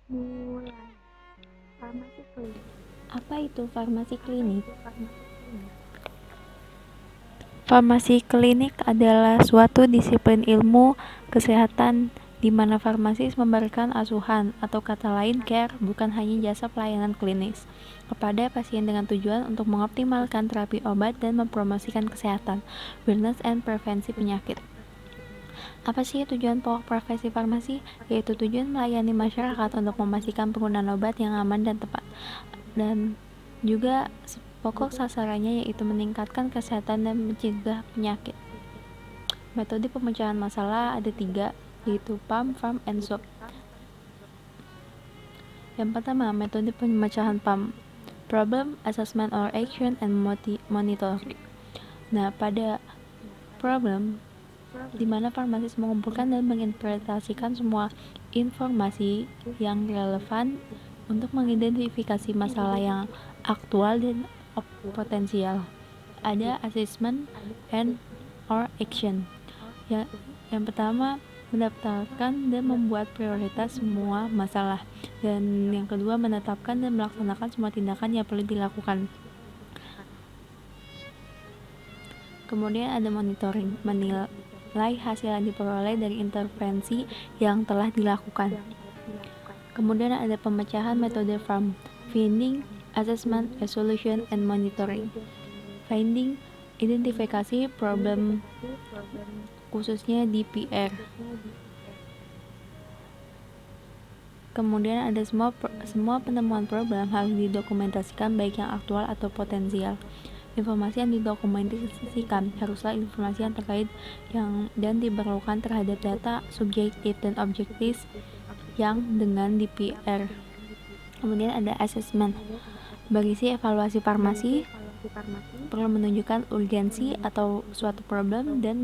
Mulai. Farmasi klinik. Apa itu farmasi klinik? Farmasi klinik adalah suatu disiplin ilmu kesehatan di mana farmasis memberikan asuhan atau kata lain care bukan hanya jasa pelayanan klinis kepada pasien dengan tujuan untuk mengoptimalkan terapi obat dan mempromosikan kesehatan, wellness, and prevensi penyakit. Apa sih tujuan pokok profesi farmasi? Yaitu tujuan melayani masyarakat untuk memastikan penggunaan obat yang aman dan tepat. Dan juga pokok sasarannya yaitu meningkatkan kesehatan dan mencegah penyakit. Metode pemecahan masalah ada 3, yaitu PAM, FAM, and SOP. Yang pertama, metode pemecahan PAM, Problem, Assessment or Action, and Monitoring. Nah, pada problem, di mana farmasis mengumpulkan dan menginterpretasikan semua informasi yang relevan untuk mengidentifikasi masalah yang aktual dan potensial. Ada assessment and or action. Yang pertama, mendaftarkan dan membuat prioritas semua masalah. Dan yang kedua, menetapkan dan melaksanakan semua tindakan yang perlu dilakukan. Kemudian ada monitoring, menilai hasil yang diperoleh dari intervensi yang telah dilakukan. Kemudian ada pemecahan metode FAM, Finding, Assessment, Resolution, and Monitoring. Finding, identifikasi problem khususnya di PR. Kemudian ada semua penemuan problem harus didokumentasikan baik yang aktual atau potensial. Informasi yang didokumentasikan haruslah informasi yang terkait dan diperlukan terhadap data subjektif dan objektif yang dengan DPR. Kemudian ada assessment, berisi evaluasi farmasi, perlu menunjukkan urgensi atau suatu problem dan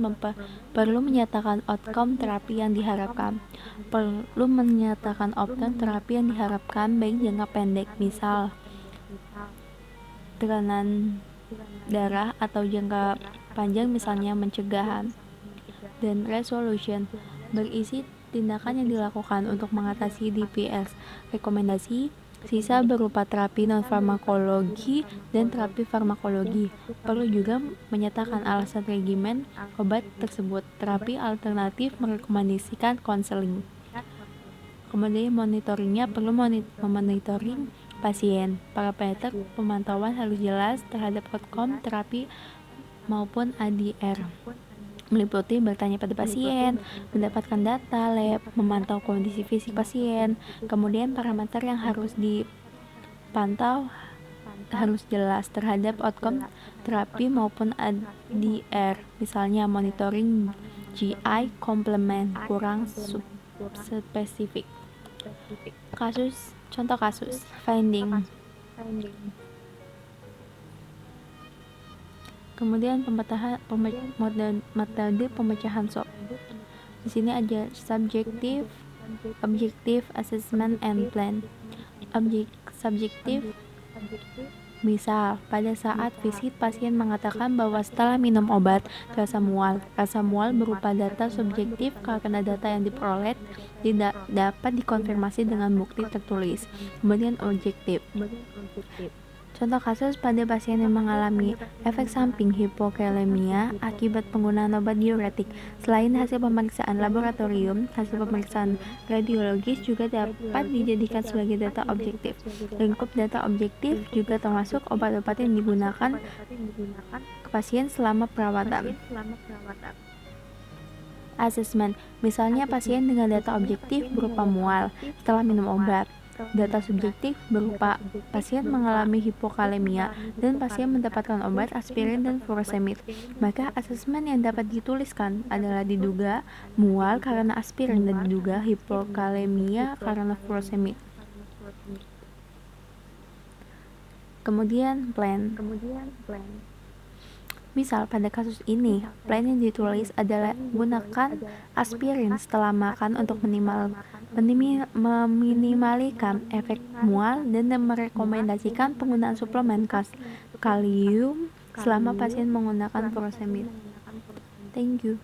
perlu menyatakan outcome terapi yang diharapkan. Perlu menyatakan outcome terapi yang diharapkan baik jangka pendek, misal tekanan darah, atau jangka panjang misalnya mencegahan. Dan resolution, berisi tindakan yang dilakukan untuk mengatasi DPS, rekomendasi, sisa berupa terapi non-farmakologi dan terapi farmakologi. Perlu juga menyatakan alasan regimen obat tersebut. Terapi alternatif merekomendasikan konseling. Kemudian monitoringnya perlu memonitoring pasien. Parameter pemantauan harus jelas terhadap outcome terapi maupun ADR, meliputi bertanya pada pasien, mendapatkan data lab, memantau kondisi fisik pasien. Kemudian parameter yang harus dipantau harus jelas terhadap outcome terapi maupun ADR, misalnya monitoring GI complement kurang spesifik. Contoh kasus, finding. Kemudian metode pemecahan SOP. Di sini ada subjektif, objektif, assessment, and plan. Subjektif, misal pada saat visit pasien mengatakan bahwa setelah minum obat rasa mual. Rasa mual berupa data subjektif karena data yang diperoleh tidak dapat dikonfirmasi dengan bukti tertulis. Kemudian objektif. Contoh kasus pada pasien yang mengalami efek samping hipokalemia akibat penggunaan obat diuretik. Selain hasil pemeriksaan laboratorium, hasil pemeriksaan radiologis juga dapat dijadikan sebagai data objektif. Lingkup data objektif juga termasuk obat-obat yang digunakan ke pasien selama perawatan. Assessment, misalnya pasien dengan data objektif berupa mual setelah minum obat. Data subjektif berupa pasien mengalami hipokalemia dan pasien mendapatkan obat aspirin dan furosemid. Maka asesmen yang dapat dituliskan adalah diduga mual karena aspirin dan diduga hipokalemia karena furosemid. Kemudian plan. Misal pada kasus ini, plan yang ditulis adalah gunakan aspirin setelah makan untuk meminimaliskan efek mual dan merekomendasikan penggunaan suplemen kalium selama pasien menggunakan furosemid. Thank you.